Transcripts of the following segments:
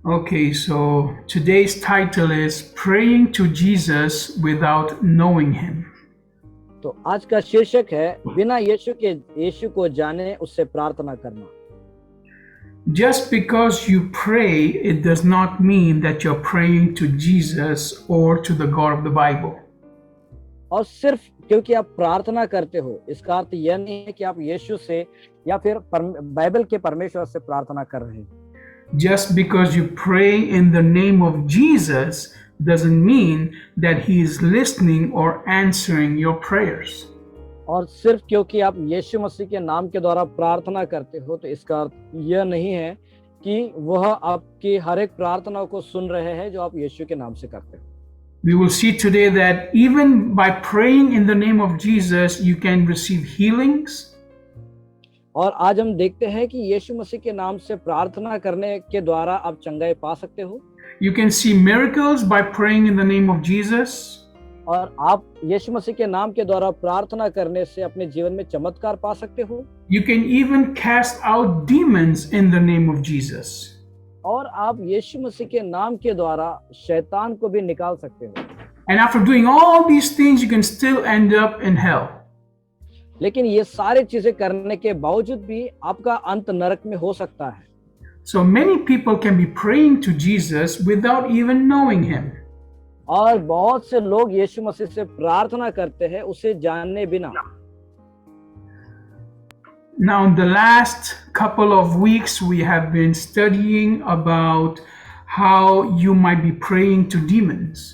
Okay, so today's title is Praying to Jesus Without Knowing Him. तो आज का शीर्षक है बिना यीशु को जाने उससे प्रार्थना करना। Just because you pray, it does not mean that you're praying to Jesus or to the God of the Bible. और सिर्फ क्योंकि आप प्रार्थना करते हो इसका अर्थ यह नहीं है कि आप यीशु से या फिर बाइबल के परमेश्वर से प्रार्थना कर रहे हैं। Just because you pray in the name of Jesus doesn't mean that He is listening or answering your prayers. और सिर्फ क्योंकि आप यीशु मसीह के नाम के द्वारा प्रार्थना करते हो तो इसका अर्थ यह नहीं है कि वह आपकी हर एक प्रार्थना को सुन रहे हैं जो आप यीशु के नाम से करते हो। We will see today that even by praying in the name of Jesus, you can receive healings. और आज हम देखते हैं कि यीशु मसीह के नाम से प्रार्थना करने के द्वारा आप चंगाई पा सकते हो। You can see miracles by praying in the name of Jesus. और आप यीशु मसीह के नाम के द्वारा प्रार्थना करने से अपने जीवन में चमत्कार पा सकते हो। You can even cast out demons in the name of Jesus. और आप यीशु मसीह के नाम के द्वारा शैतान को भी निकाल सकते हो। And after doing all these things, you can still end up in hell. लेकिन ये सारी चीजें करने के बावजूद भी आपका अंत नरक में हो सकता है। So many people can be praying to Jesus without even knowing Him. और बहुत से लोग यीशु मसीह से प्रार्थना करते हैं उसे जानने बिना। Now, in the last couple of weeks, we have been studying about how you might be praying to demons.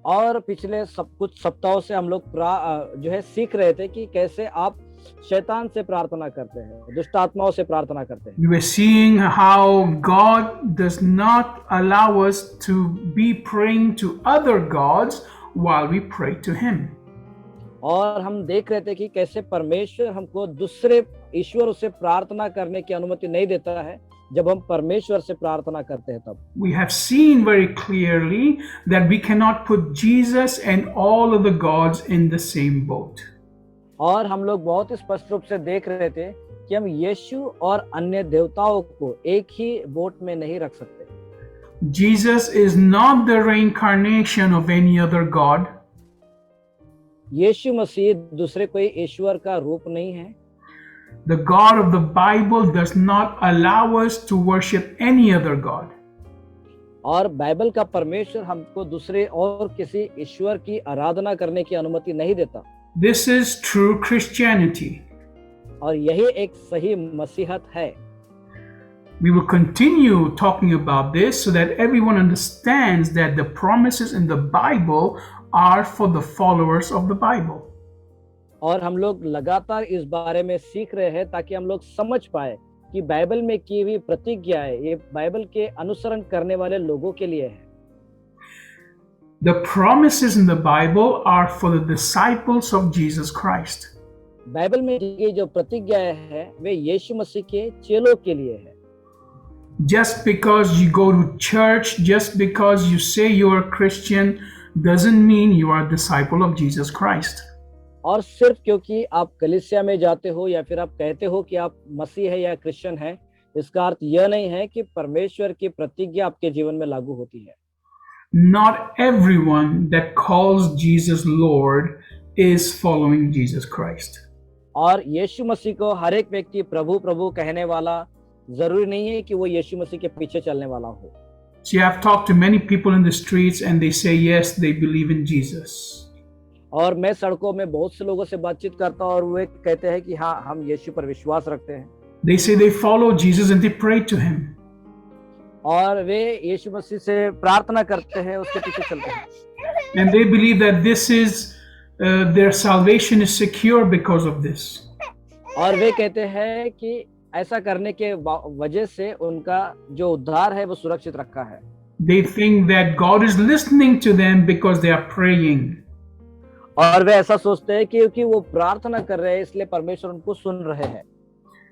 और पिछले कुछ सप्ताहों से हम लोग जो है सीख रहे थे कि कैसे आप शैतान से प्रार्थना करते हैं, दुष्ट आत्माओं से प्रार्थना करते हैं। We were seeing how God does not allow us to be praying to other gods while we pray to Him. और हम देख रहे थे कि कैसे परमेश्वर हमको दूसरे ईश्वर से प्रार्थना करने की अनुमति नहीं देता है जब हम परमेश्वर से प्रार्थना करते हैं तब। We have seen very clearly that we cannot put Jesus and all of the gods in the same boat. और हम लोग बहुत ही स्पष्ट रूप से देख रहे थे कि हम यीशु और अन्य देवताओं को एक ही बोट में नहीं रख सकते। Jesus is not the reincarnation of any other god. यीशु मसीह दूसरे कोई ईश्वर का रूप नहीं है। The God of the Bible does not allow us to worship any other god. और बाइबल का परमेश्वर हमको दूसरे और किसी ईश्वर की आराधना करने की अनुमति नहीं देता। This is true Christianity. और यही एक सही मसीहत है। We will continue talking about this so that everyone understands that the promises in the Bible are for the followers of the Bible. और हम लोग लगातार इस बारे में सीख रहे हैं ताकि हम लोग समझ पाए कि बाइबल में की हुई प्रतिज्ञाएं ये बाइबल के अनुसरण करने वाले लोगों के लिए है। The promises in the Bible are for the disciples of Jesus Christ. Bible में दी गई जो प्रतिज्ञाएं हैं वे यीशु मसीह के चेलों के लिए है। Just because you go to church, just because you say you are a Christian, doesn't mean you are a disciple of Jesus Christ. और सिर्फ क्योंकि आप कलीसिया में जाते हो या फिर आप कहते हो कि आप मसीह है या क्रिश्चियन है इसका अर्थ यह नहीं है कि परमेश्वर की प्रतिज्ञा आपके जीवन में लागू होती है। Not everyone that calls Jesus Lord is following Jesus Christ. और यीशु मसीह को हर एक व्यक्ति प्रभु प्रभु कहने वाला जरूरी नहीं है कि वो यीशु मसीह के पीछे चलने वाला हो। See, I've talked to many people in the streets and they say yes, they believe in Jesus. और मैं सड़कों में बहुत से लोगों से बातचीत करता हूं और वे कहते हैं कि हाँ हम यीशु पर विश्वास रखते हैं। They say they follow Jesus and they pray to Him. और वे यीशु मसीह से प्रार्थना करते हैं उसके पीछे चलते हैं। And they believe that this is their salvation is secure because of this. और वे कहते हैं कि ऐसा करने के वजह से उनका जो उद्धार है वो सुरक्षित रखा है। They think that God is listening to them because they are praying. और वे ऐसा सोचते हैं कि क्योंकि वो प्रार्थना कर रहे हैं इसलिए परमेश्वर उनको सुन रहे हैं।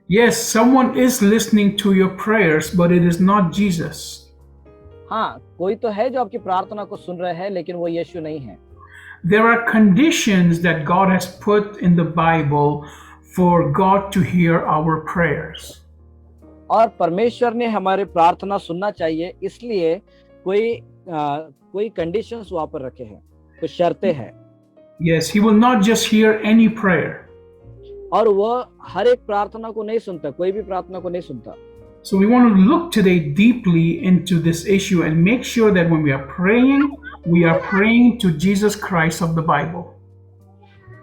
Yes, someone is listening to your prayers, but it is not Jesus. हाँ, कोई तो है जो आपकी प्रार्थना को सुन रहे हैं लेकिन वो यीशु नहीं है। There are conditions that God has put in the Bible for God to hear our prayers. और परमेश्वर ने हमारे प्रार्थना सुनना चाहिए, इसलिए कोई कंडीशंस वहां पर रखे हैं, कुछ शर्तें हैं। Yes, He will not just hear any prayer. और वह हर एक प्रार्थना को नहीं सुनता, कोई भी प्रार्थना को नहीं सुनता। So we want to look today deeply into this issue and make sure that when we are praying to Jesus Christ of the Bible.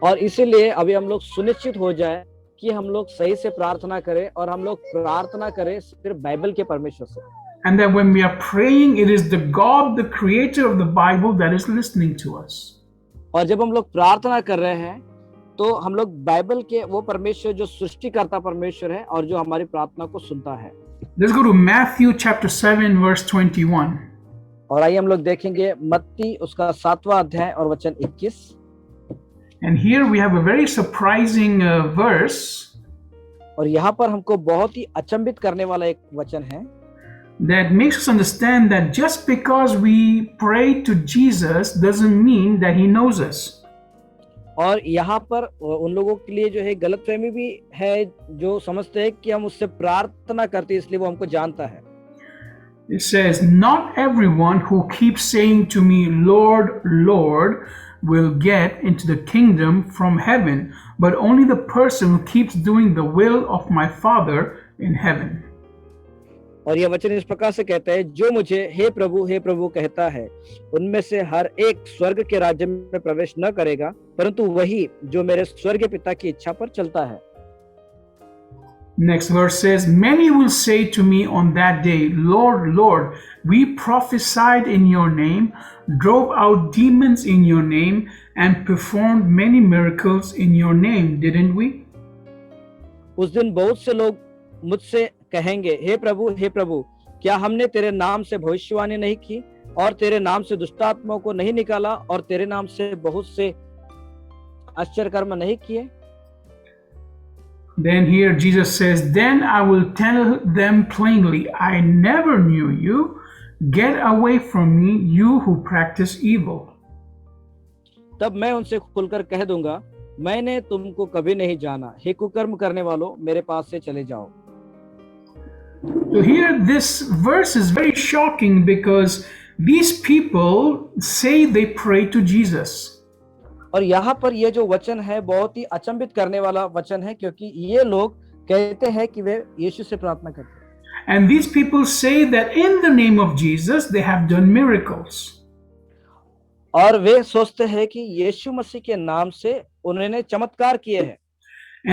और इसीलिए अभी हम लोग सुनिश्चित हो जाए कि हम लोग सही से प्रार्थना करें, और हम लोग प्रार्थना करें सिर्फ बाइबल के परमेश्वर से। And that when we are praying, it is the God, the creator of the Bible, that is listening to us. और जब हम लोग प्रार्थना कर रहे हैं तो हम लोग बाइबल के वो परमेश्वर जो सृष्टिकर्ता परमेश्वर है और जो हमारी प्रार्थना को सुनता है। Let's go to Matthew chapter 7 verse 21. और आइए हम लोग देखेंगे मत्ती उसका 7वां अध्याय और वचन 21। And here we have a very surprising verse. और यहाँ पर हमको बहुत ही अचंभित करने वाला एक वचन है that makes us understand that just because we pray to Jesus doesn't mean that He knows us. और यहाँ पर उन लोगों के लिए जो है गलतफहमी भी है, जो समझते हैं कि हम उससे प्रार्थना करते हैं इसलिए वो हमको जानता है। It says, "Not everyone who keeps saying to me, Lord, Lord, will get into the kingdom from heaven, but only the person who keeps doing the will of my Father in heaven." और यह वचन इस प्रकार से कहता है, जो मुझे हे प्रभु कहता है, उनमें से हर एक स्वर्ग के राज्य में प्रवेश न करेगा, परंतु वही जो मेरे स्वर्गीय पिता की इच्छा पर चलता है। Next verse says, "Many will say to me on that day, Lord, Lord, we prophesied in your name, drove out demons in your name, and performed many miracles in your name, didn't we?" उस दिन बहुत से लोग मुझसे कहेंगे, हे प्रभु, क्या हमने तेरे नाम से भविष्यवाणी नहीं की और तेरे नाम से दुष्टात्माओं को नहीं निकाला और तेरे नाम से बहुत से आश्चर्य कर्म नहीं किए? Then here Jesus says, "Then I will tell them plainly, I never knew you. Get away from me, you who practice evil." तब मैं उनसे खुलकर कह दूंगा, मैंने तुमको कभी नहीं जाना, हे कुकर्म करने वालों, मेरे पास से चले जाओ। So here this verse is very shocking because these people say they pray to Jesus. और यहाँ पर ये जो वचन है बहुत ही अचंभित करने वाला वचन है, क्योंकि ये लोग कहते हैं कि वे यीशु से प्रार्थना करते हैं। And these people say that in the name of Jesus they have done miracles. और वे सोचते हैं कि यीशु मसीह के नाम से उन्होंने चमत्कार किए हैं।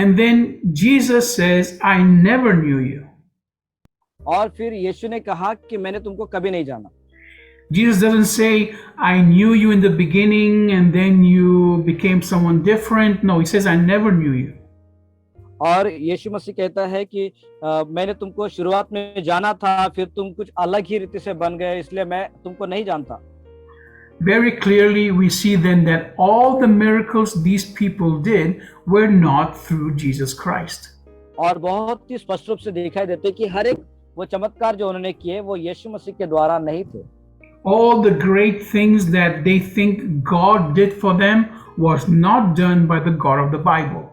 And then Jesus says, "I never knew you." और फिर यीशु ने कहा कि मैंने तुमको कभी नहीं जाना। Jesus doesn't say, "I knew you in the beginning and then you became someone different." No, he says, "I never knew you." और यीशु मसीह कहता है कि मैंने तुमको शुरुआत में जाना था, फिर तुम कुछ अलग ही रीति से बन गए, इसलिए मैं तुमको नहीं जानता। Very clearly we see then that all the miracles these people did were not through Jesus Christ. और बहुत ही स्पष्ट रूप से दिखाई देते कि हर एक वो चमत्कार जो उन्होंने किए वो यीशु मसीह के द्वारा नहीं थे। All the great things that they think God did for them was not done by the God of the Bible.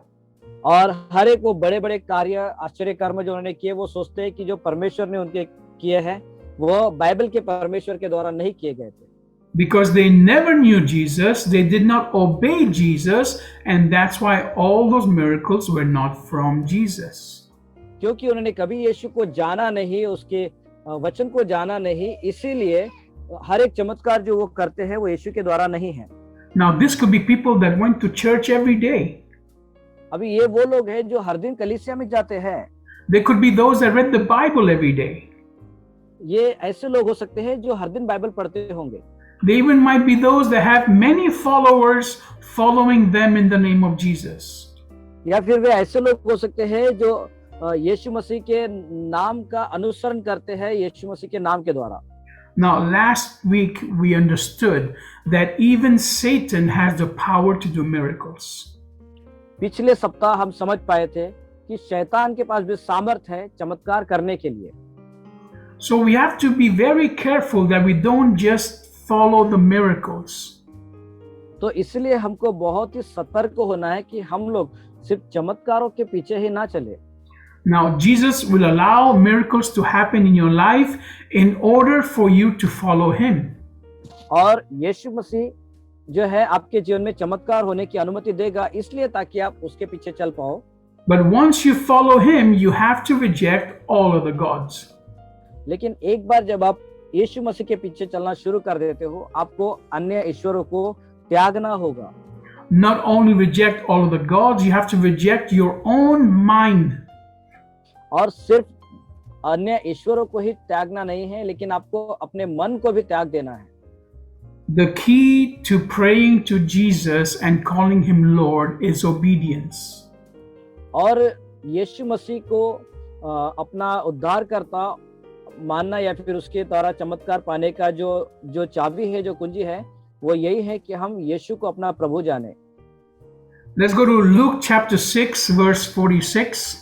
और हर एक वो बड़े बड़े कार्य आश्चर्य कर्म जो उन्होंने किए वो सोचते हैं कि जो परमेश्वर ने उनके किए हैं वो बाइबल के परमेश्वर के द्वारा नहीं किए गए थे। Because they never knew Jesus, they did not obey Jesus, and that's why all those miracles were not from Jesus. क्योंकि उन्होंने कभी यीशु को जाना नहीं, उसके वचन को जाना नहीं, इसीलिए हर एक चमत्कार जो वो करते हैं वो यीशु के द्वारा नहीं है। Now this could be people that went to church every day. अभी ये वो लोग हैं जो हर दिन कलीसिया में जाते हैं। They could be those that read the Bible every day. ये ऐसे लोग हो सकते हैं जो हर दिन बाइबल पढ़ते होंगे। They even might be those that have many followers following them in the name of Jesus. या फिर वे ऐसे लोग हो सकते हैं जो यीशु मसीह के नाम का अनुसरण करते हैं, यीशु मसीह के नाम के द्वारा। Now, last week we understood that even Satan has the power to do miracles. पिछले सप्ताह हम समझ पाए थे कि शैतान के पास भी सामर्थ्य है चमत्कार करने के लिए। So we have to be very careful that we don't just follow the miracles. तो इसलिए हमको बहुत ही सतर्क होना है कि हम लोग सिर्फ चमत्कारों के पीछे ही ना चले। Now, Jesus will allow miracles to happen in your life in order for you to follow him. और यीशु मसीह जो है आपके जीवन में चमत्कार होने की अनुमति देगा, इसलिए ताकि आप उसके पीछे चल पाओ। But once you follow him, you have to reject all other gods. लेकिन एक बार जब आप यीशु मसीह के पीछे चलना शुरू कर देते हो, आपको अन्य ईश्वरों को त्यागना होगा। Not only reject all of the gods, you have to reject your own mind. और सिर्फ अन्य ईश्वरों को ही त्यागना नहीं है, लेकिन आपको अपने मन को भी त्याग देना है। The key to praying to Jesus and calling him Lord is obedience. और यीशु मसीह को अपना उद्धारकर्ता मानना या फिर उसके द्वारा चमत्कार पाने का जो चाबी है, जो कुंजी है, वो यही है कि हम यीशु को अपना प्रभु जाने। Let's go to Luke chapter 6 verse 46.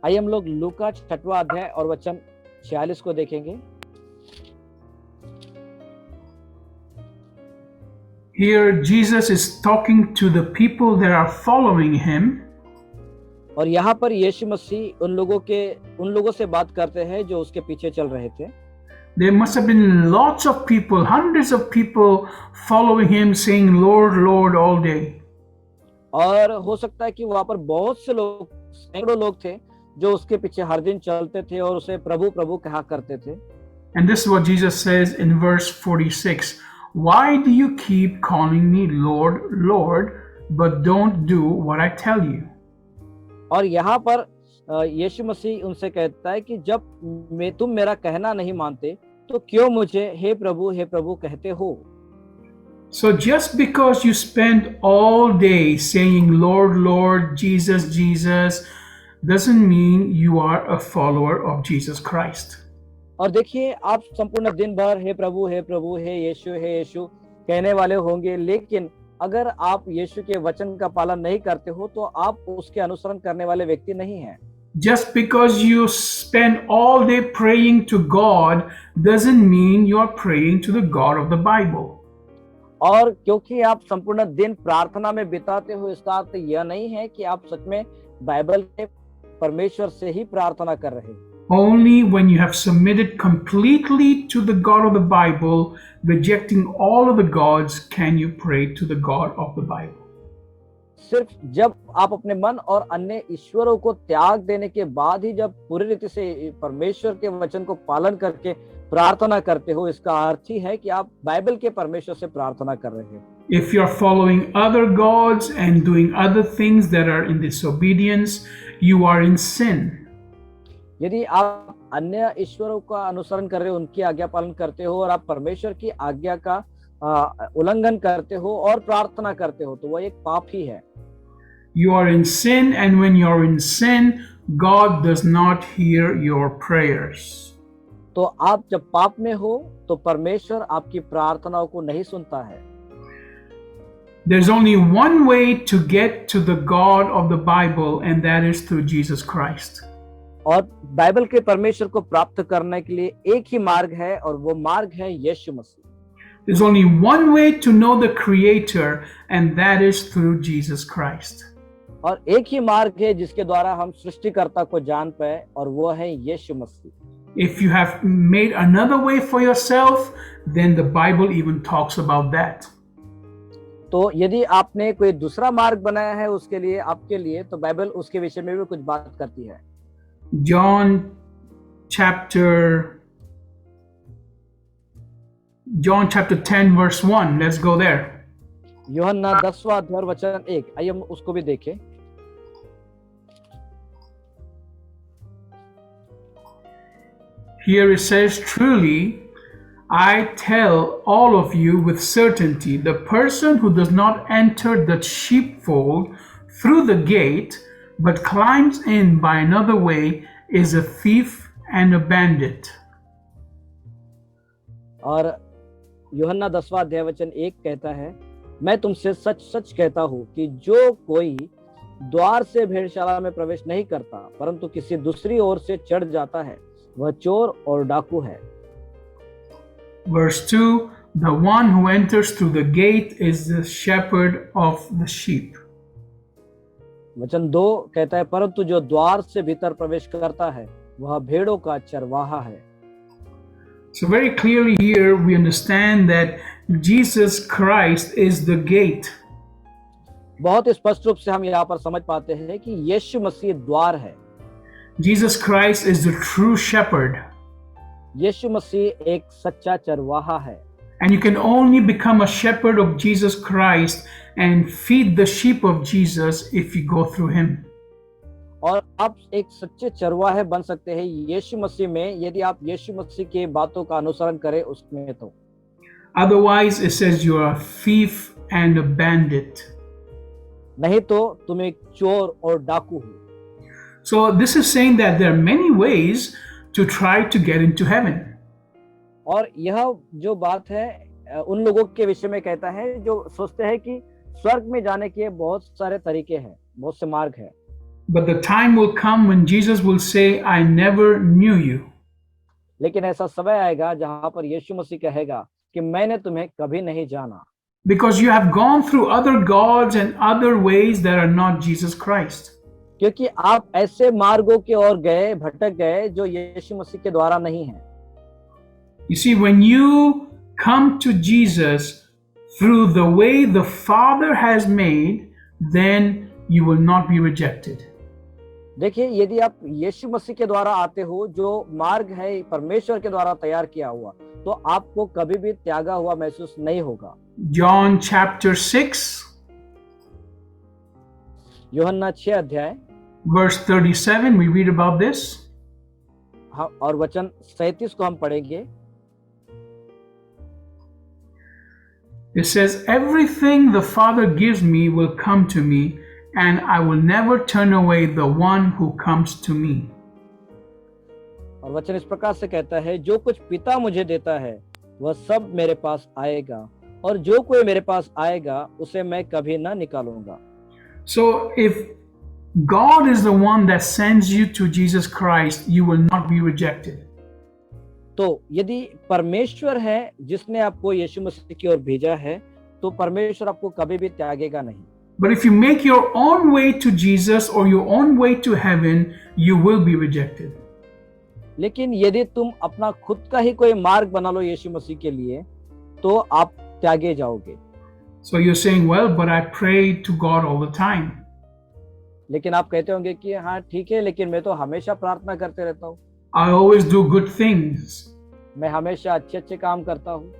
आइए हम लोग लूका 6वां अध्याय और वचन 46 को देखेंगे। Here Jesus is talking to the people that are following him. और यहाँ पर यीशु मसीह उन लोगों से बात करते हैं जो उसके पीछे चल रहे थे। There must have been lots of people, hundreds of people following him saying Lord, Lord all day. और हो सकता है कि वहां पर बहुत से लोग, सैकड़ों लोग थे जो उसके पीछे हर दिन चलते थे और उसे प्रभु प्रभु कहा करते थे। And this is what Jesus says in verse 46. Why do you keep calling me Lord, Lord, but don't do what I tell you? और यहाँ पर यीशु मसीह उनसे कहता है कि जब तुम मेरा कहना नहीं मानते तो क्यों मुझे हे प्रभु कहते हो। So just because you spend all day saying Lord, Lord, Jesus, Jesus, doesn't mean you are a follower of Jesus Christ. और देखिए, आप संपूर्ण दिन भर हे प्रभु हे यीशु कहने वाले होंगे, लेकिन अगर आप यीशु के वचन का पालन नहीं करते हो तो आप उसके अनुसरण करने वाले व्यक्ति नहीं हैं। Just because you spend all day praying to God doesn't mean you are praying to the God of the Bible. और क्योंकि आप संपूर्ण दिन प्रार्थना में बिताते हो, इसका अर्थ यह नहीं है कि आप सच में बाइबल के परमेश्वर से ही प्रार्थना कर रहे हैं। Only when you have submitted completely to the God of the Bible, rejecting all of the gods, can you pray to the God of the Bible. सिर्फ जब आप अपने मन और अन्य ईश्वरों को त्याग देने के बाद ही जब पूरी रीति से परमेश्वर के वचन को पालन करके प्रार्थना करते हो, इसका अर्थ ही है कि आप बाइबल के परमेश्वर से प्रार्थना कर रहे हैं। If you are following other gods and doing other things that are in disobedience, you are in sin. यदि आप अन्य ईश्वरों का अनुसरण कर रहे हो, उनकी आज्ञा पालन करते हो और आप परमेश्वर की आज्ञा का उल्लंघन करते हो और प्रार्थना करते हो, तो वह एक पाप ही है। You are in sin, and when you are in sin, God does not hear your prayers. तो आप जब पाप में हो तो परमेश्वर आपकी प्रार्थनाओं को नहीं सुनता है। There's only one way to get to the God of the Bible, and that is through Jesus Christ. और बाइबल के परमेश्वर को प्राप्त करने के लिए एक ही मार्ग है और वो मार्ग है यीशु मसीह। There's only one way to know the Creator, and that is through Jesus Christ. और एक ही मार्ग है जिसके द्वारा हम सृष्टिकर्ता को जान पाए, और वो है यीशु मसीह। If you have made another way for yourself, then the Bible even talks about that. तो यदि आपने कोई दूसरा मार्ग बनाया है उसके लिए, आपके लिए, तो बाइबल उसके विषय में भी कुछ बात करती है। John chapter 10 verse 1. Let's go there. यूहन्ना 10वां अध्याय वचन 1, आइए हम उसको भी देखें। Here it says, truly, I tell all of you with certainty, the person who does not enter the sheepfold through the gate, but climbs in by another way, is a thief and a bandit. और यूहन्ना 10वां अध्याय वचन 1 कहता है, मैं तुमसे सच सच कहता हूँ कि जो कोई द्वार से भेड़शाला में प्रवेश नहीं करता परंतु किसी दूसरी ओर से चढ़ जाता है, वह चोर और डाकू है। Verse 2, the one who enters through the gate is the shepherd of the sheep. वचन 2 कहता है, परंतु जो द्वार से भीतर प्रवेश करता है वह भेड़ों का चरवाहा है। So very clearly here we understand that Jesus Christ is the gate. बहुत स्पष्ट रूप से हम यहाँ पर समझ पाते हैं कि यीशु मसीह द्वार है। Jesus Christ is the true shepherd. यीशु मसीह एक सच्चा चरवाहा है। And you can only become a shepherd of Jesus Christ and feed the sheep of Jesus if you go through him. और आप एक सच्चे चरवाहे बन सकते हैं यीशु मसीह में, यदि आप यीशु मसीह की बातों का अनुसरण करें उसमें तो। Otherwise, it says you are a thief and a bandit. नहीं तो तुम एक चोर और डाकू हो। So this is saying that there are many ways to try to get into heaven. और यह जो बात है उन लोगों के विषय में कहता है जो सोचते हैं कि स्वर्ग में जाने के बहुत सारे तरीके हैं, बहुत से मार्ग हैं। But the time will come when Jesus will say, I never knew you. लेकिन ऐसा समय आएगा जहां पर यीशु मसीह कहेगा कि मैंने तुम्हें कभी नहीं जाना। Because you have gone through other gods and other ways that are not Jesus Christ. क्योंकि आप ऐसे मार्गों की ओर गए, भटक गए जो यीशु मसीह के द्वारा नहीं है। You see, when you come to Jesus through the way the Father has made, then you will not be rejected. देखिए, यदि आप यीशु मसीह के द्वारा आते हो, जो मार्ग है परमेश्वर के द्वारा तैयार किया हुआ, तो आपको कभी भी त्यागा हुआ महसूस नहीं होगा। John chapter 6, यूहन्ना 6 अध्याय verse 37, we read about this. और वचन 37 को हम पढ़ेंगे। It says, everything the Father gives me will come to me, and I will never turn away the one who comes to me. और वचन इस प्रकार से कहता है, जो कुछ पिता मुझे देता है वह सब मेरे पास आएगा, और जो कोई मेरे पास आएगा उसे मैं कभी ना निकालूंगा। So if God is the one that sends you to Jesus Christ, you will not be rejected. तो यदि परमेश्वर है जिसने आपको यीशु मसीह की ओर भेजा है, तो परमेश्वर आपको कभी भी त्यागेगा नहीं। But if you make your own way to Jesus or your own way to heaven, you will be rejected. लेकिन यदि तुम अपना खुद का ही कोई मार्ग बना लो यीशु मसीह के लिए, तो आप त्यागे जाओगे। So you're saying, well, but I pray to God all the time. लेकिन आप कहते होंगे कि हाँ ठीक है, लेकिन मैं तो हमेशा प्रार्थना करते रहता हूँ, I always do good things. मैं हमेशा अच्छे अच्छे काम करता हूँ,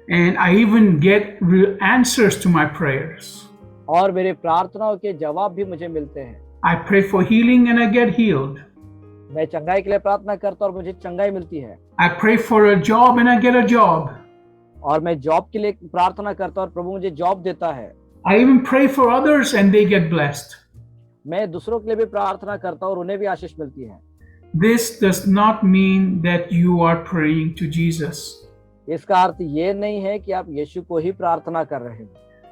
And I even get real answers to my prayers. और मेरे प्रार्थनाओं के जवाब भी मुझे मिलते हैं। I pray for healing and I get healed. मैं चंगाई के लिए प्रार्थना करता हूँ और मुझे चंगाई मिलती है। I pray for a job and I get a job. और मैं जॉब के लिए प्रार्थना करता हूँ और प्रभु मुझे जॉब देता है। I even pray for others and they get blessed. मैं दूसरों के लिए भी प्रार्थना करता हूँ और उन्हें भी आशीष मिलती है। This does not mean that you are praying to Jesus. इसका अर्थ ये नहीं है कि आप यीशु को ही प्रार्थना कर रहे हो।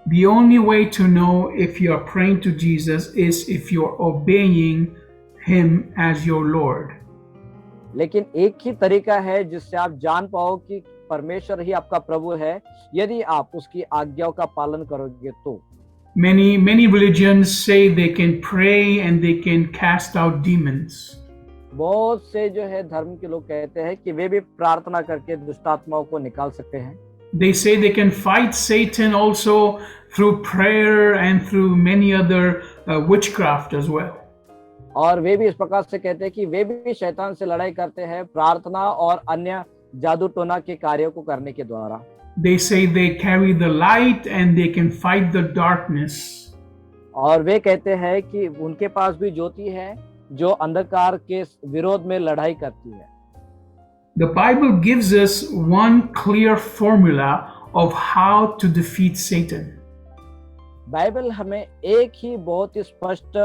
The only way to know if you are praying to Jesus is if you are obeying Him as your Lord. लेकिन एक ही तरीका है जिससे आप जान पाओ कि परमेश्वर ही आपका प्रभु है, यदि आप उसकी आज्ञाओं का पालन करोगे तो। Many religions say they can pray and they can cast out demons. बहुत से जो है धर्म के लोग कहते हैं कि वे भी प्रार्थना करके दुष्ट आत्माओं को निकाल सकते हैं। They say they can fight Satan also through prayer and through many other witchcraft as well. और वे भी इस प्रकार से कहते हैं कि वे भी शैतान से लड़ाई करते हैं प्रार्थना और अन्य जादू टोना के कार्यों को करने के द्वारा। They say they carry the light and they can fight the darkness. और वे कहते हैं कि उनके पास भी ज्योति है जो अंधकार के विरोध में लड़ाई करती है। The Bible gives us one clear formula of how to defeat Satan. Bible हमें एक ही बहुत ही स्पष्ट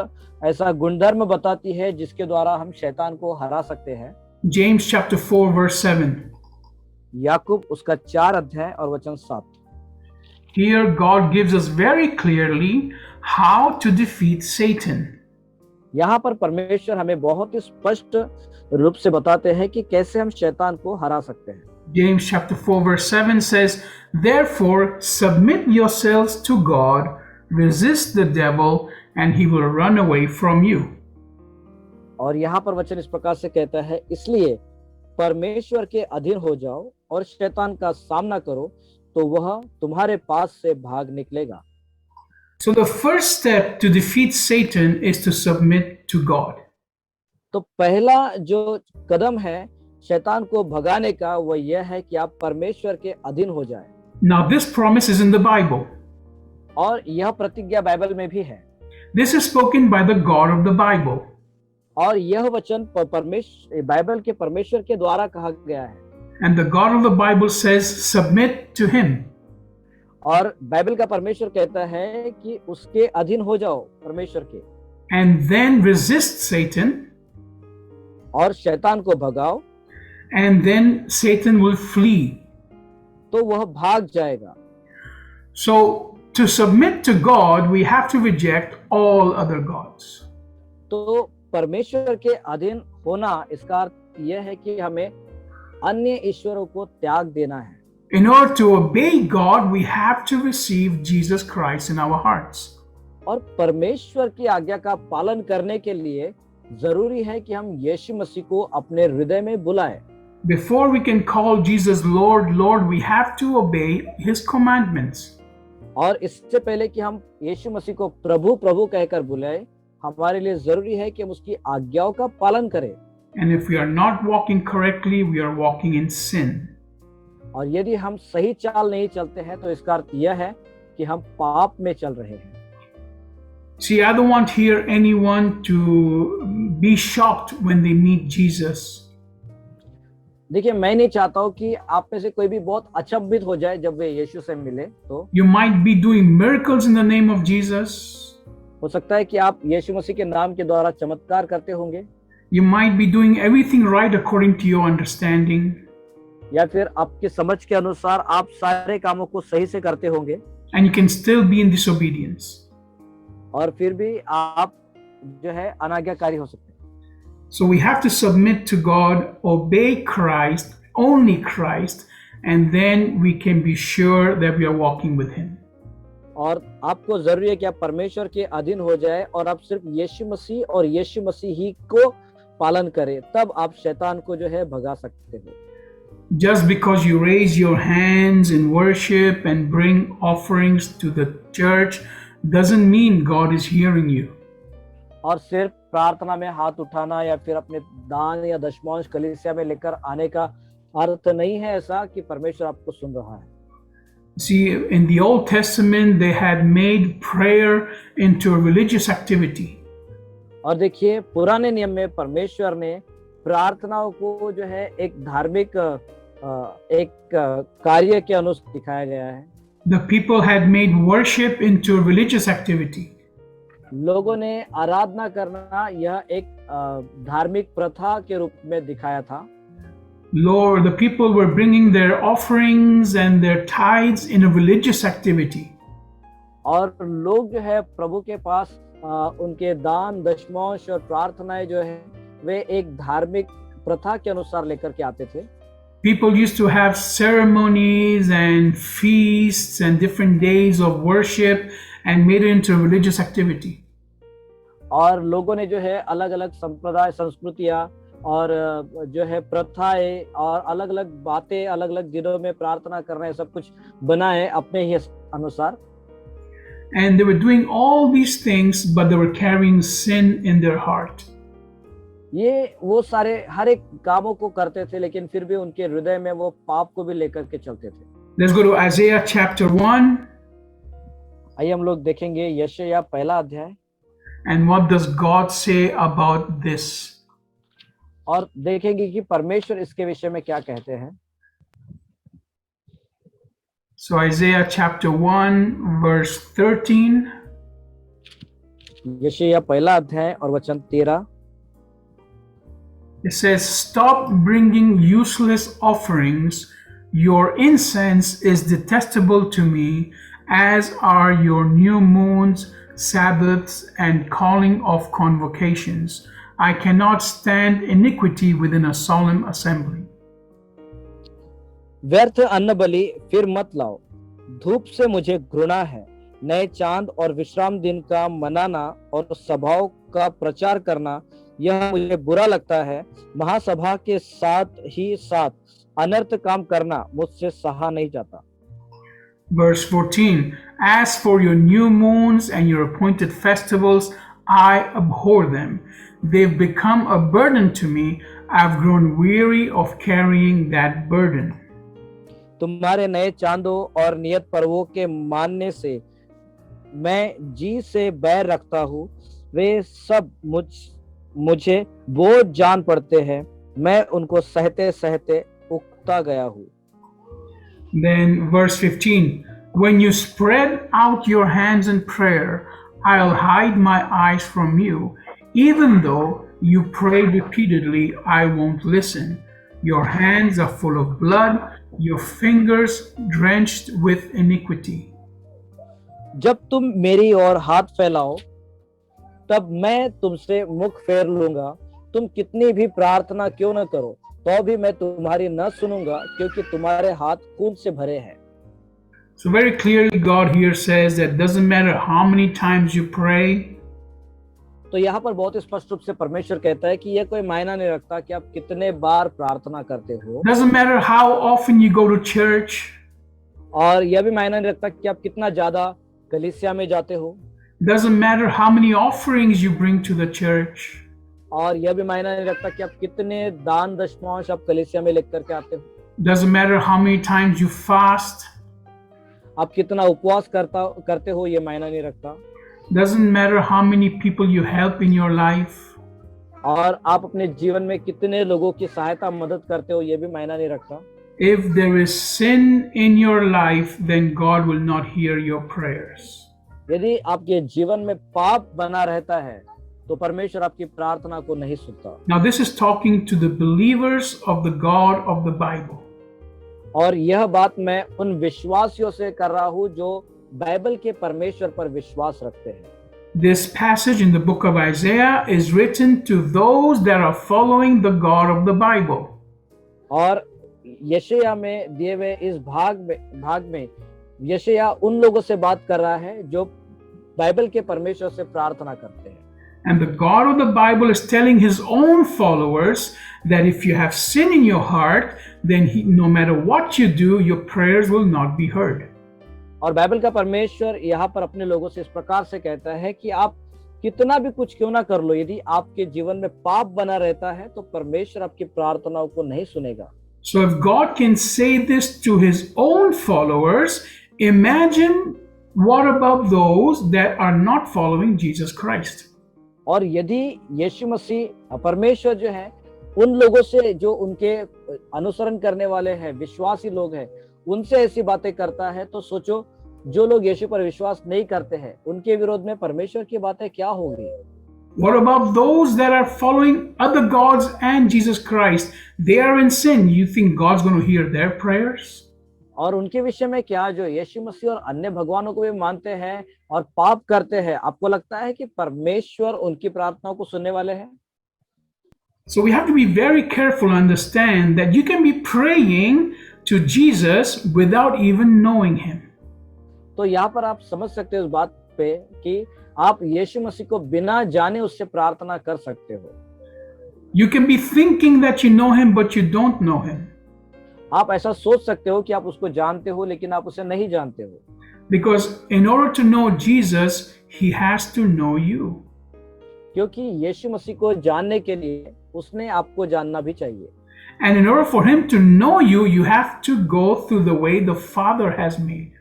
ऐसा गुणधर्म बताती है जिसके द्वारा हम शैतान को हरा सकते हैं। James chapter 4 verse 7. याकूब उसका 4 अध्याय और वचन 7। Here God gives us very clearly how to defeat Satan. यहाँ पर परमेश्वर हमें बहुत ही स्पष्ट रूप से बताते हैं कि कैसे हम शैतान को हरा सकते हैं। James chapter 4 verse 7 says, Therefore submit yourselves to God, resist the devil, and he will run away from you. और यहाँ पर वचन इस प्रकार से कहता है, इसलिए परमेश्वर के अधीन हो जाओ और शैतान का सामना करो, तो वह तुम्हारे पास से भाग निकलेगा। So the first step to defeat Satan is to submit to God. तो पहला जो कदम है शैतान को भगाने का, वह यह है कि आप परमेश्वर के अधीन हो जाए। Now this promise is in the Bible. और यह प्रतिज्ञा बाइबल में भी है। This is spoken by the God of the Bible. और यह वचन बाइबल के परमेश्वर के द्वारा कहा गया है। And the God of the Bible says, submit to him. और बाइबल का परमेश्वर कहता है कि उसके अधीन हो जाओ, परमेश्वर के। And then resist Satan. और शैतान को भगाओ। And then Satan will flee. तो वह भाग जाएगा। So to submit to God, we have to reject all other gods. तो परमेश्वर के अधीन होना, इसका अर्थ यह है कि हमें अन्य ईश्वरों को त्याग देना है। In order to obey God, we have to receive Jesus Christ in our hearts. और परमेश्वर की आज्ञा का पालन करने के लिए जरूरी है कि हम यीशु मसीह को अपने हृदय में बुलाएं। Before we can call Jesus Lord, Lord, we have to obey his commandments. और इससे पहले कि हम यीशु मसीह को प्रभु प्रभु कहकर बुलाएं, हमारे लिए जरूरी है कि हम उसकी आज्ञाओं का पालन करें। And if we are not walking correctly, we are walking in sin. और यदि हम सही चाल नहीं चलते हैं, तो इसका अर्थ यह है कि हम पाप में चल रहे हैं। See, I don't want here anyone to be shocked when they meet Jesus. देखिए, मैं नहीं चाहता हूं कि आप में से कोई भी बहुत अचंभित हो जाए जब वे यीशु से मिले। तो You might be doing miracles in the name of Jesus. हो सकता है कि आप यीशु मसीह के नाम के द्वारा चमत्कार करते होंगे, You might be doing everything right according to your understanding. या फिर आपकी समझ के अनुसार आप सारे कामों को सही से करते होंगे, And you can still be in disobedience. और फिर भी आप जो है अनाज्ञाकारी हो सकते हैं। So we have to submit to God, obey Christ, only Christ, and then we can be sure that we are walking with him. और आपको जरूरी है कि आप परमेश्वर के अधीन हो जाए और आप सिर्फ यीशु मसीह और यीशु मसीह ही को पालन करें, तब आप शैतान को जो है भगा सकते हो। Just because you raise your hands in worship and bring offerings to the church doesn't mean God is hearing you. और सिर्फ प्रार्थना में हाथ उठाना या फिर अपने दान या दशमांश कलीसिया में लेकर आने का अर्थ नहीं है ऐसा कि परमेश्वर आपको सुन रहा है। See, in the Old Testament, they had made prayer into a religious activity. और देखिए, पुराने नियम में परमेश्वर ने प्रार्थनाओं को जो है एक धार्मिक कार्य के अनुसार दिखाया गया है। The people had made worship into a religious activity. लोगों ने आराधना करना यह एक धार्मिक प्रथा के रूप में दिखाया था। Lord, the people were bringing their offerings and their tithes in a religious activity. और लोग जो है प्रभु के पास उनके दान दशमांश और प्रार्थनाएं जो है वे एक धार्मिक प्रथा के अनुसार लेकर के आते थे। People used to have ceremonies and feasts and different days of worship and made it into a religious activity. और लोगों ने जो है अलग अलग संप्रदाय संस्कृतियां और जो है प्रथाएं और अलग अलग बातें अलग अलग दिनों में प्रार्थना करना, सब कुछ बनाए अपने ही अनुसार। And they were doing all these things, but they were carrying sin in their heart. ये वो सारे हर एक कामों को करते थे, लेकिन फिर भी उनके हृदय में वो पाप को भी लेकर के चलते थे। Let's go to Isaiah chapter 1. आइए हम लोग देखेंगे यशायाह पहला अध्याय। And what does God say about this? और देखेंगे कि परमेश्वर इसके विषय में क्या कहते हैं। So Isaiah chapter 1 verse 13. यशायाह पहला अध्याय और वचन 13। It says, "Stop bringing useless offerings. Your incense is detestable to me, as are your new moons, Sabbaths, and calling of convocations. I cannot stand iniquity within a solemn assembly." व्यर्थ अन्न बलि फिर मत लाओ, धूप से मुझे घृणा है, नए चांद और विश्राम दिन का मनाना और सभाओं का प्रचार करना यह मुझे बुरा लगता है। महासभा के साथ ही साथ अनर्थ काम करना मुझसे सहा नहीं जाता। Verse 14, as for your new moons and your appointed festivals, I abhor them. They've become a burden to me. I've grown weary of carrying that burden. तुम्हारे नए चांदों और नियत पर्वों के मानने से मैं जी से बैर रखता हूँ। वे सब मुझे बोझ जान पड़ते हैं। मैं उनको सहते सहते उकता गया हूँ। Then, verse 15, when you spread out your hands in prayer, I'll hide my eyes from you. Even though you pray repeatedly, I won't listen. Your hands are full of blood, your fingers drenched with iniquity. जब तुम मेरी ओर हाथ फैलाओ तब मैं तुमसे मुख फेर लूंगा। तुम कितनी भी प्रार्थना क्यों न करो तो भी मैं तुम्हारी न सुनूंगा, क्योंकि तुम्हारे हाथ खून से भरे हैं। So very clearly God here says that it doesn't matter how many times you pray, तो यहाँ पर बहुत स्पष्ट रूप से परमेश्वर कहता है कि यह कोई मायना नहीं रखता कि आप कितने बार प्रार्थना करते हो, doesn't matter how often you go to church, और यह भी मायना नहीं रखता कि आप कितना ज्यादा कलीसिया में जाते हो, doesn't matter how many offerings you bring to the church, और यह भी मायना नहीं रखता कि आप कितने दान दशमांश आप कलीसिया में लेकर के आते हो, doesn't matter how many times you fast, आप कितना उपवास करते हो, यह मायना नहीं रखता, doesn't matter how many people you help in your life, और आप अपने जीवन में कितने लोगों की सहायता मदद करते हो, यह भी मायना नहीं रखता। if there is sin in your life, then God will not hear your prayers. यदि आपके जीवन में पाप बना रहता है तो परमेश्वर आपकी प्रार्थना को नहीं सुनता। Now this is talking to the believers of the God of the Bible. और यह बात मैं उन विश्वासियों से कर रहा हूँ जो बाइबल के परमेश्वर पर विश्वास रखते हैं। This passage in the book of Isaiah is written to those that are following the God of the Bible. और यशायाह में दिए हुए इस भाग में यशायाह उन लोगों से बात कर रहा है जो बाइबल के परमेश्वर से प्रार्थना करते हैं। And the God of the Bible is telling his own followers that if you have sin in your heart, then no matter what you do, your prayers will not be heard. और Bible का परमेश्वर यहाँ पर अपने लोगों से इस प्रकार से कहता है कि आप कितना भी कुछ क्यों ना कर लो, यदि आपके जीवन में पाप बना रहता है तो परमेश्वर आपकी प्रार्थनाओं को नहीं सुनेगा। So if God can say this to his own followers, imagine what about those that are not following Jesus Christ. और यदि यीशु मसीह परमेश्वर जो है उन लोगों से जो उनके अनुसरण करने वाले हैं, विश्वासी लोग हैं, उनसे ऐसी बातें करता है, तो सोचो जो लोग यीशु पर विश्वास नहीं करते हैं उनके विरोध में परमेश्वर की बातें क्या होंगी। What about those that are following other gods and Jesus Christ? They are in sin. You think God's going to hear their prayers? और उनके विषय में क्या, जो यीशु मसीह और अन्य भगवानों को भी मानते हैं और पाप करते हैं, आपको लगता है कि परमेश्वर उनकी प्रार्थनाओं को सुनने वाले हैं? So we have to be very careful to understand that you can be praying to Jesus without even knowing him. तो यहाँ पर आप समझ सकते हो इस बात पे कि आप यीशु मसीह को बिना जाने उससे प्रार्थना कर सकते हो। You can be thinking that you know him, but you don't know him. आप ऐसा सोच सकते हो कि आप उसको जानते हो लेकिन आप उसे नहीं जानते हो। Because in order to know Jesus, he has to know you. क्योंकि यीशु मसीह को जानने के लिए उसने आपको जानना भी चाहिए। And in order for him to know you, you have to go through the way the Father has made.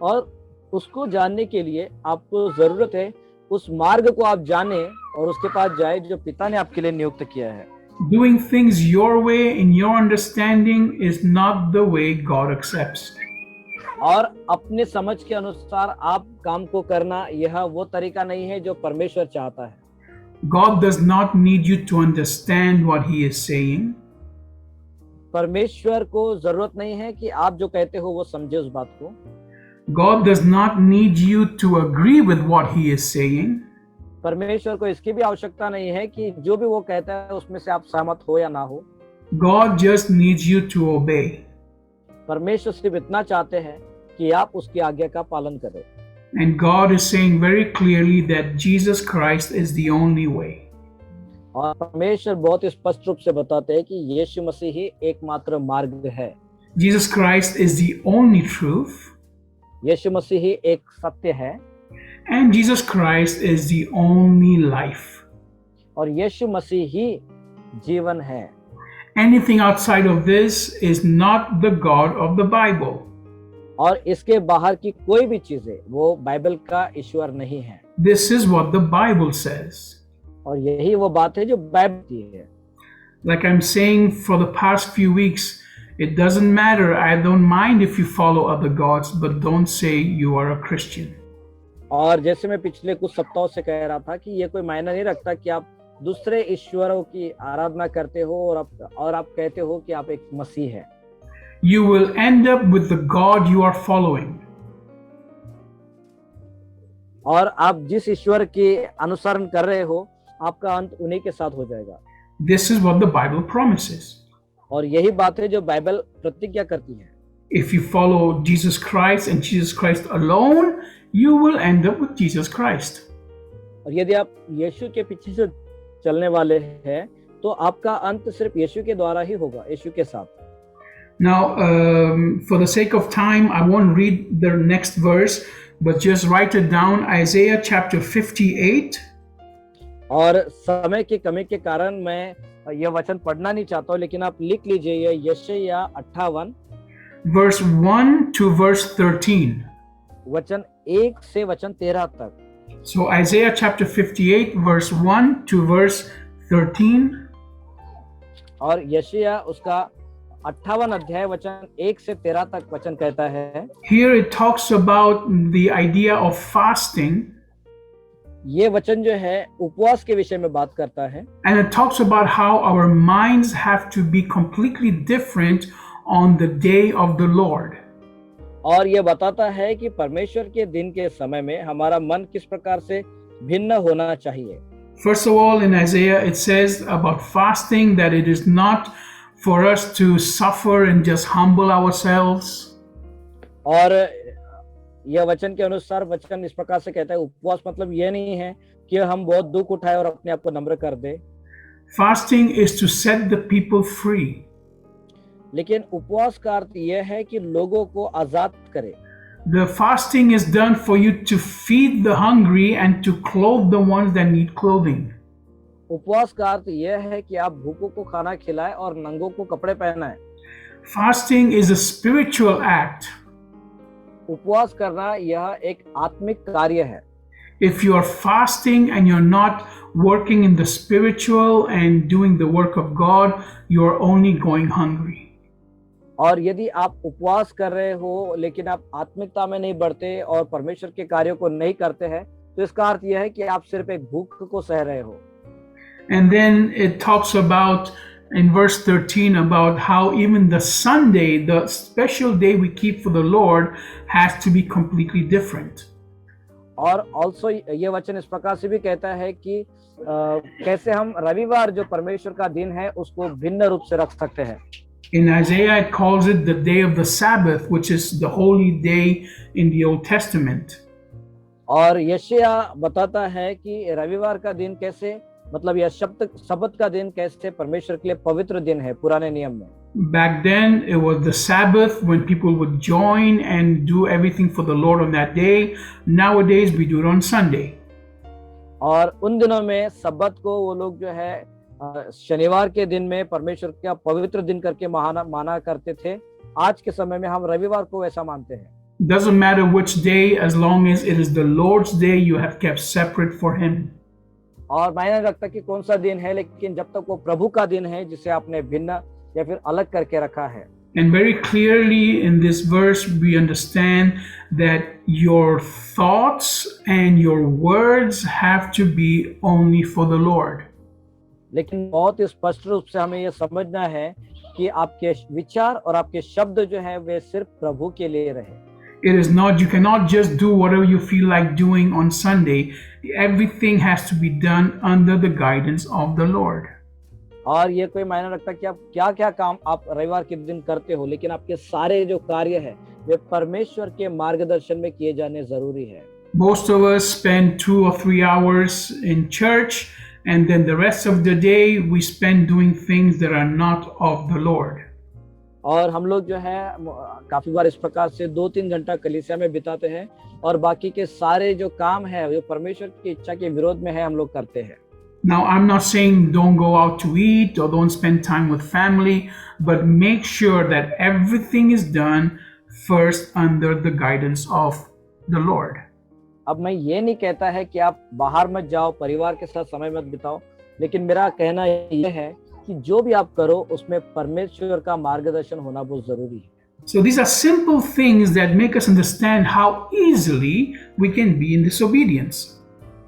और उसको जानने के लिए आपको जरूरत है उस मार्ग को आप जाने और उसके पास जाए जो पिता ने आपके लिए नियुक्त किया है। Doing things your way in your understanding is not the way God accepts. और अपने समझ के अनुसार आप काम को करना यह वो तरीका नहीं है जो परमेश्वर चाहता है। God does not need you to understand what he is saying. परमेश्वर को जरूरत नहीं है कि आप जो कहते हो वो समझे उस बात को। God does not need you to agree with what he is saying. परमेश्वर को इसकी भी आवश्यकता नहीं है कि जो भी वो कहता है उसमें से आप सहमत हो या ना हो। God just needs you to obey. परमेश्वर सिर्फ इतना चाहते हैं कि आप उसकी आज्ञा का पालन करें। And God is saying very clearly that Jesus Christ is the only way. और परमेश्वर बहुत स्पष्ट रूप से बताते हैं कि यीशु मसीह ही एकमात्र मार्ग है। Jesus Christ is the only truth. यीशु मसीह ही एक सत्य है And Jesus Christ is the only life. और यीशु मसीह ही जीवन है। Anything outside of this is not the God of the Bible. और इसके बाहर की कोई भी चीजें वो बाइबल का ईश्वर नहीं है। This is what the Bible says. और यही वो बात है जो बाइबल की है। Like I'm saying for the past few weeks, it doesn't matter. I don't mind if you follow other gods, but don't say you are a Christian. और जैसे मैं पिछले कुछ सप्ताहों से कह रहा था कि ये कोई मायना नहीं रखता कि आप दूसरे ईश्वरों की आराधना करते हो और आप कहते हो कि आप एक मसीह है। You will end up with the God you are following. और आप जिस ईश्वर के अनुसरण कर रहे हो आपका अंत उन्हीं के साथ हो जाएगा। This is what the Bible promises. और यही बात है जो बाइबल प्रतिज्ञा करती है। If you follow Jesus Christ and Jesus Christ alone, you will end up with Jesus Christ. और यदि आप यीशु के पीछे से चलने वाले हैं तो आपका अंत सिर्फ यीशु के द्वारा ही होगा, यीशु के साथ। Now, for the sake of time, I won't read the next verse, but just write it down. Isaiah chapter 58. और समय की कमी के कारण मैं यह वचन पढ़ना नहीं चाहता हूँ, लेकिन आप लिख लीजिए यह यशायाह 58 verse 1 to verse 13. वचन 1 से वचन 13 तक। So Isaiah chapter 58 verse 1 to verse 13. और यशायाह उसका 58 अध्याय वचन 1 से 13 तक वचन कहता है। Here it talks about the idea of fasting. ये वचन जो है उपवास के विषय में बात करता है। And it talks about how our minds have to be completely different on the day of the Lord. और ये बताता है कि परमेश्वर के दिन के समय में हमारा मन किस प्रकार से भिन्न होना चाहिए। First of all, in Isaiah it says about fasting that it is not for us to suffer and just humble ourselves. और यह वचन के अनुसार वचन इस प्रकार से कहता है उपवास मतलब यह नहीं है कि हम बहुत दुख उठाए और अपने आप को नम्र कर दे। Fasting is to set the people free. लेकिन उपवास का अर्थ यह है कि लोगों को आजाद करे। The fasting is done for you to feed the hungry and to clothe the ones that need clothing. उपवास का अर्थ यह है कि आप भूखों को खाना खिलाएं और नंगों को कपड़े पहनाएं। Fasting is a spiritual act. उपवास करना यह एक आत्मिक कार्य है। If you are fasting and you're not working in the spiritual and doing the work of God, you are only going hungry. और यदि आप उपवास कर रहे हो लेकिन आप आत्मिकता में नहीं बढ़ते और परमेश्वर के कार्यों को नहीं करते हैं तो इसका अर्थ यह है कि आप सिर्फ एक भूख को सह रहे हो। And then it talks about in verse 13 about how even the Sunday, the special day we keep for the Lord, has to be completely different. और also ये वचन इस प्रकार से भी कहता है कि कैसे हम रविवार जो परमेश्वर का दिन है उसको भिन्न रूप से रख सकते हैं। In Isaiah it calls it the day of the Sabbath, which is the holy day in the Old Testament. और यशायाह बताता है कि रविवार का दिन कैसे मतलब यह शब्द का दिन कैसे परमेश्वर के लिए पवित्र दिन है पुराने नियम में। Back then it was the Sabbath when people would join and do everything for the Lord on that day. Nowadays we do it on Sunday. और उन दिनों में सब्बत को वो लोग जो है शनिवार के दिन में परमेश्वर का पवित्र दिन करके माना करते थे। आज के समय में हम रविवार को वैसा मानते हैं। Doesn't matter which day, as long as it is the Lord's day, you have kept separate for Him. और मायने रखता कि कौन सा दिन है, लेकिन जब तक वो प्रभु का दिन है जिसे आपने भिन्न या फिर अलग करके रखा है। And very clearly in this verse we understand that your thoughts and your words have to be only for the Lord. लेकिन बहुत स्पष्ट रूप से हमें यह समझना है कि आपके विचार और आपके शब्द जो है वे सिर्फ प्रभु के लिए रहे। It is not, you cannot just do whatever you feel like doing on Sunday. Everything has to be done under the guidance of the Lord. और ये कोई मायने रखता कि आप क्या क्या काम आप रविवार के दिन करते हो, लेकिन आपके सारे जो कार्य है वे परमेश्वर के मार्गदर्शन में किए जाने जरूरी है। Most of us spend 2 or 3 hours in church, and then the rest of the day we spend doing things that are not of the Lord. और हम लोग जो है काफी बार इस प्रकार से 2-3 घंटा कलीसिया में बिताते हैं और बाकी के सारे जो काम है जो परमेश्वर की इच्छा के विरोध में है हम लोग करते हैं। Now, I'm not saying don't go out to eat or don't spend time with family, but make sure that everything is done first under the guidance of the Lord. अब मैं ये नहीं कहता है कि आप बाहर मत जाओ, परिवार के साथ समय मत बिताओ, लेकिन मेरा कहना यह है कि जो भी आप करो उसमें परमेश्वर का मार्गदर्शन होना बहुत जरूरी है। So these are simple things that make us understand how easily we can be in disobedience.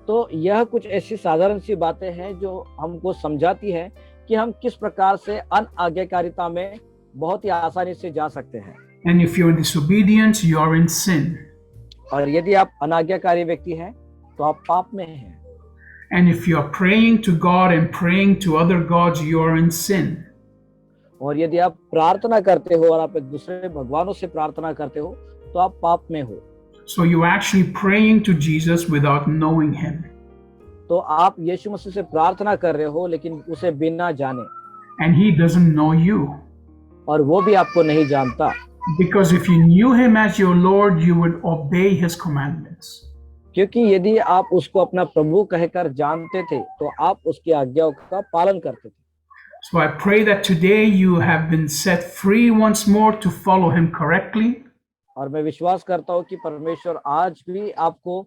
तो यह कुछ ऐसी साधारण सी बातें हैं जो हमको समझाती है कि हम किस प्रकार से अनाज्ञाकारिता में बहुत ही आसानी से जा सकते हैं। And if you're in disobedience, you're in sin. और यदि आप अनाज्ञाकारी व्यक्ति हैं तो आप पाप में हैं। And if you're praying to God and praying to other gods, you're in sin. और यदि आप प्रार्थना करते हो और आप एक दूसरे भगवानों से प्रार्थना करते हो तो आप पाप में हो। So you're actually praying to Jesus without knowing him. तो आप यीशु मसीह से प्रार्थना कर रहे हो लेकिन उसे बिना जाने। And he doesn't know you. और वो भी आपको नहीं जानता। Because if you knew him as your Lord, you would obey his commandments. क्योंकि यदि आप उसको अपना प्रभु कहकर जानते थे तो आप उसकी आज्ञाओं का पालन करते थे। So I pray that today you have been set free once more to follow him correctly. और मैं विश्वास करता हूँ कि परमेश्वर आज भी आपको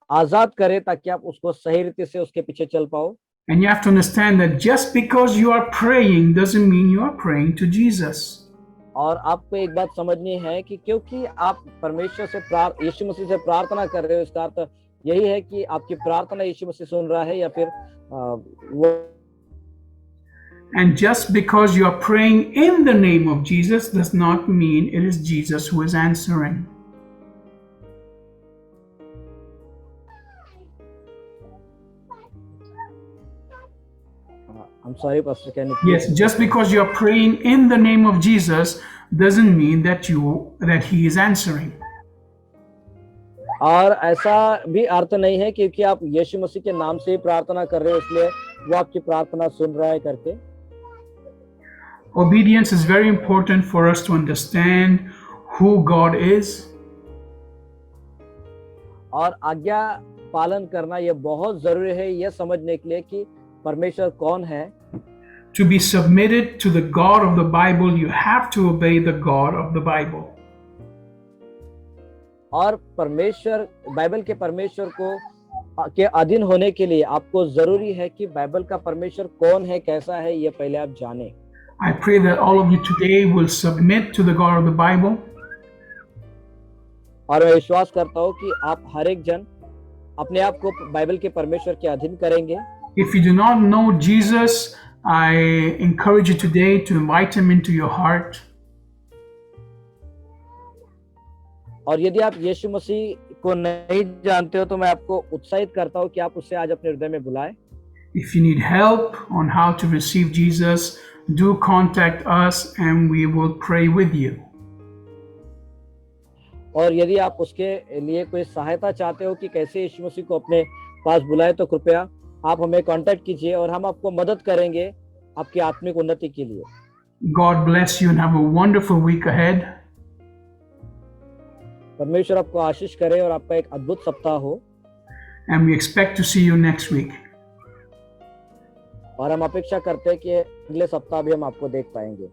आजाद करे ताकि आप उसको सही रीति से उसके पीछे चल पाओ। And you have to understand that just because you are praying doesn't mean you are praying to Jesus. और आपको एक बात समझनी है कि क्योंकि आप परमेश्वर से यीशु मसीह से प्रार्थना कर रहे हो, इसका अर्थ यही है कि आपकी प्रार्थना यीशु मसीह सुन रहा है या फिर वो। And just because you are praying in the name of Jesus does not mean it is Jesus who is answering. I'm sorry, Pastor, can you Yes, just because you are praying in the name of Jesus doesn't mean that he is answering. और ऐसा भी अर्थ नहीं है क्योंकि आप यीशु मसीह के नाम से ही प्रार्थना कर रहे हो इसलिए वो आपकी प्रार्थना सुन रहा है करके। Obedience is very important for us to understand who God is. और आज्ञा पालन करना यह बहुत जरूरी है यह समझने के लिए कि परमेश्वर कौन है। To be submitted to the God of the Bible, you have to obey the God of the Bible. और परमेश्वर बाइबल के परमेश्वर को के अधीन होने के लिए आपको जरूरी है कि बाइबल का परमेश्वर कौन है, कैसा है, यह पहले आप जाने। I pray that all of you today will submit to the God of the Bible. और मैं विश्वास करता हूँ कि आप हर एक जन अपने आप को बाइबल के परमेश्वर के अधीन करेंगे। If you do not know Jesus, I encourage you today to invite him into your heart. और यदि आप यीशु मसीह को नहीं जानते हो तो मैं आपको उत्साहित करता हूँ कि आप उसे आज अपने हृदय में बुलाएं। If you need help on how to receive Jesus, do contact us and we will pray with you. और यदि आप उसके लिए कोई सहायता चाहते हो कि कैसे यीशु मसीह को अपने पास बुलाए तो कृपया आप हमें कांटेक्ट कीजिए और हम आपको मदद करेंगे आपकी आत्मिक उन्नति के लिए। God bless you and have a wonderful week ahead. परमेश्वर आपको आशीष करे और आपका एक अद्भुत सप्ताह हो। And we expect to see you next week. और हम अपेक्षा करते हैं कि अगले सप्ताह भी हम आपको देख पाएंगे।